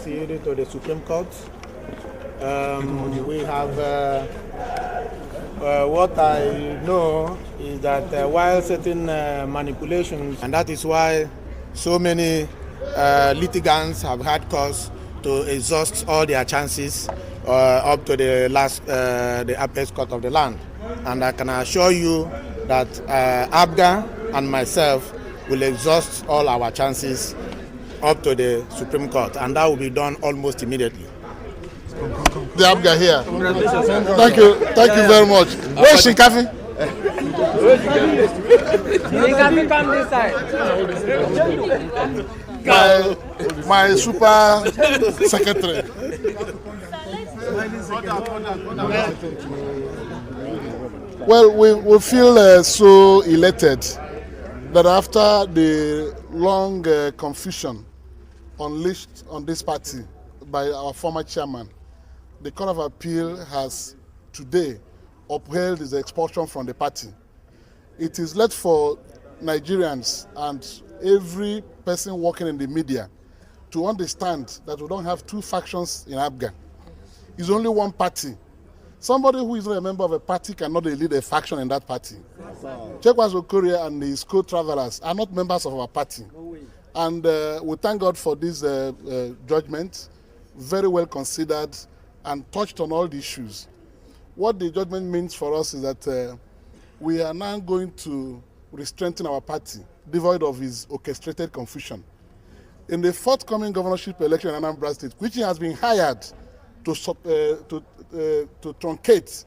appealed to the Supreme Court. We have, what I know is that while certain manipulations, and that is why so many litigants have had cause to exhaust all their chances up to the last, the apex court of the land. And I can assure you that APGA and myself will exhaust all our chances up to the Supreme Court, and that will be done almost immediately. The APGA here. Thank you very much. Where's Shinkafi? Shinkafi, come this side. My super secretary. Well, we feel so elated that after the long confusion unleashed on this party by our former chairman, the Court of Appeal has today upheld his expulsion from the party. It is left for Nigerians and every person working in the media to understand that we don't have two factions in APGA. It's only one party. Somebody who is not a member of a party cannot lead a faction in that party. CHEKWAS OKORIE and his co-travelers are not members of our party. And we thank God for this judgment, very well considered and touched on all the issues. What the judgment means for us is that we are now going to re-strengthen our party, devoid of his orchestrated confusion. In the forthcoming governorship election in Anambra State, which he has been hired to truncate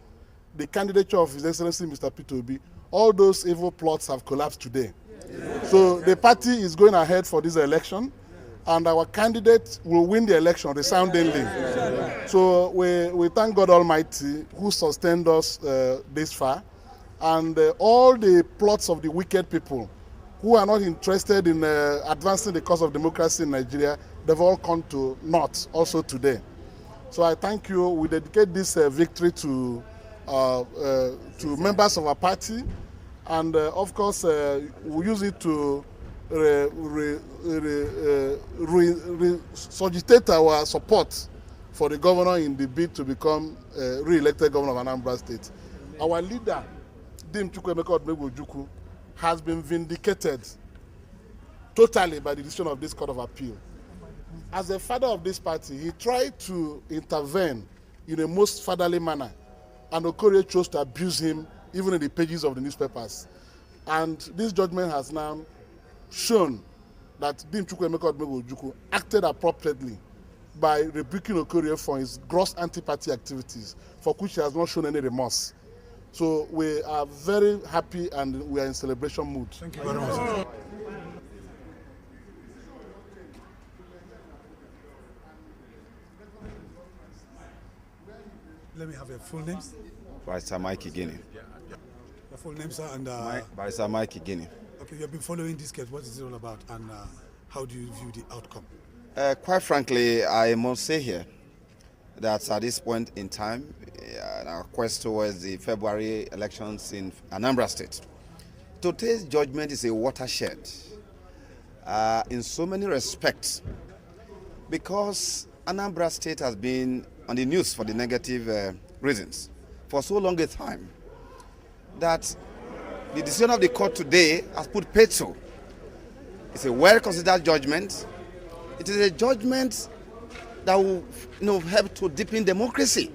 the candidature of His Excellency Mr. Peter Obi, all those evil plots have collapsed today. So the party is going ahead for this election, and our candidate will win the election resoundingly. So we thank God Almighty who sustained us this far, and all the plots of the wicked people who are not interested in advancing the cause of democracy in Nigeria, they've all come to naught also today. So I thank you. We dedicate this victory to members of our party, and of course we use it to resuscitate our support for the governor in the bid to become re-elected governor of Anambra State. Our leader, Dim Chukwuemeka Odumegwu, has been vindicated totally by the decision of this Court of Appeal. As a father of this party, he tried to intervene in a most fatherly manner, and OKORIE chose to abuse him even in the pages of the newspapers. And this judgment has now shown that Dim Chukwuemeka Odumegwu acted appropriately by rebuking OKORIE for his gross anti-party activities, for which he has not shown any remorse. So we are very happy and we are in celebration mood. Thank you very much. Let me have your full names. Barrister Mike Igini. Your full name, sir, and Barrister Mike Igini. Okay, you have been following this case. What is it all about, and how do you view the outcome? Quite frankly, I must say here that at this point in time, our quest towards the February elections in Anambra State, today's judgment is a watershed in so many respects, because Anambra State has been on the news for the negative reasons for so long a time that the decision of the court today has put petrol. It's a well-considered judgment. It is a judgment that will help to deepen democracy,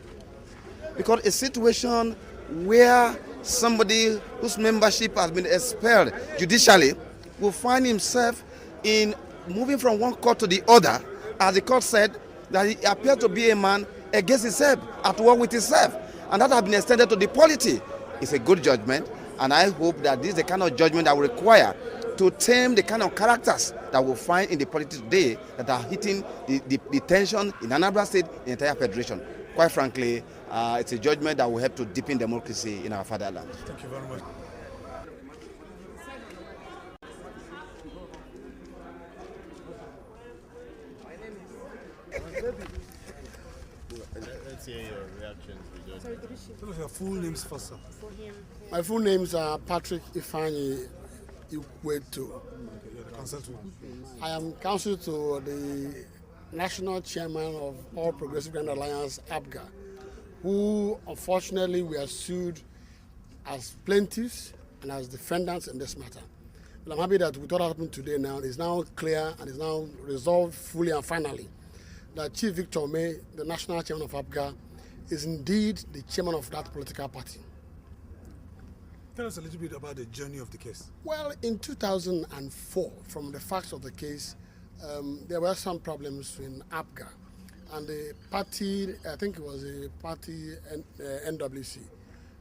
because a situation where somebody whose membership has been expelled judicially will find himself in moving from one court to the other, as the court said, that he appeared to be a man against himself, at war with himself, and that has been extended to the polity. It's a good judgment, and I hope that this is the kind of judgment that will require to tame the kind of characters that we'll find in the polity today that are hitting the tension in Anambra State, the entire federation. Quite frankly, it's a judgment that will help to deepen democracy in our fatherland. Thank you very much. Let's hear your reactions. Tell us your full names first, sir. My full names are Patrick Ifeanyi Ikweto. Okay, you're the counsel to. I am counsel to the national chairman of All Progressive Grand Alliance, APGA, who unfortunately were sued as plaintiffs and as defendants in this matter. But I'm happy that with what happened today now, it's now clear and is now resolved fully and finally that Chief Victor Omeh, the national chairman of APGA, is indeed the chairman of that political party. Tell us a little bit about the journey of the case. Well, in 2004, from the facts of the case, there were some problems in APGA, and the party, I think it was a party, NWC,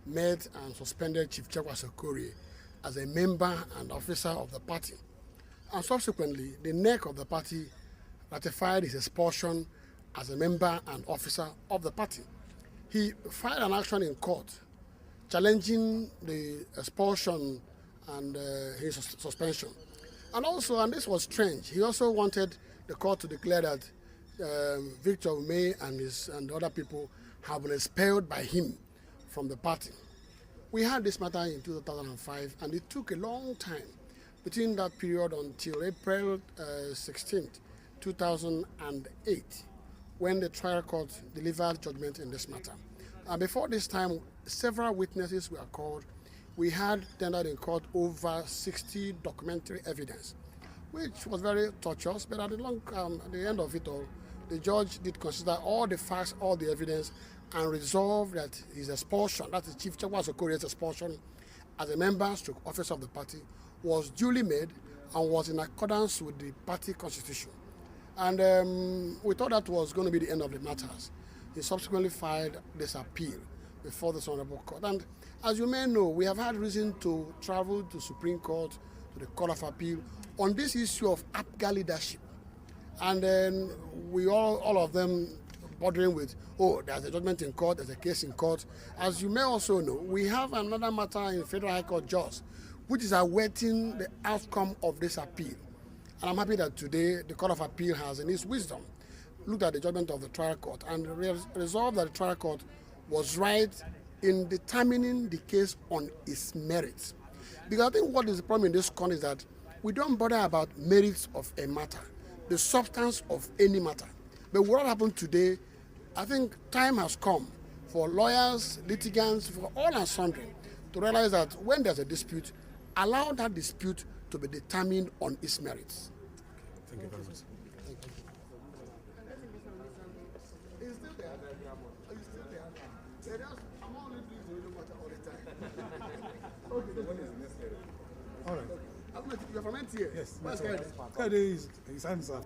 met and suspended Chief CHEKWAS OKORIE as a member and officer of the party. And subsequently, the neck of the party ratified his expulsion as a member and officer of the party. He filed an action in court challenging the expulsion and his suspension. And also, and this was strange, he also wanted the court to declare that Victor Omeh and other people have been expelled by him from the party. We had this matter in 2005, and it took a long time between that period until April 16th, 2008, when the trial court delivered judgment in this matter. And before this time, several witnesses were called. We had tendered in court over 60 documentary evidence, which was very tortuous, but at the end of it all, the judge did consider all the facts, all the evidence, and resolved that his expulsion, that is Chief CHEKWAS OKORIE's expulsion as a member stroke officer of the party, was duly made and was in accordance with the party constitution. And we thought that was going to be the end of the matters. He subsequently filed this appeal before the Honorable Court. And as you may know, we have had reason to travel to Supreme Court, to the Court of Appeal, on this issue of APGA leadership. And then we all of them bordering with, oh, there's a judgment in court, there's a case in court. As you may also know, we have another matter in Federal High Court JOS, which is awaiting the outcome of this appeal. And I'm happy that today the Court of Appeal has, in its wisdom, looked at the judgment of the trial court and resolved that the trial court was right in determining the case on its merits. Because I think what is the problem in this country is that we don't bother about merits of a matter, the substance of any matter. But what happened today, I think time has come for lawyers, litigants, for all and sundry to realize that when there's a dispute, allow that dispute to be determined on its merits. Thank you very much. It's still there. It's still there. I'm only doing the radio matter all the time. Okay, the one is necessary. All right. You're from NTA? Yes. Where's His hands up.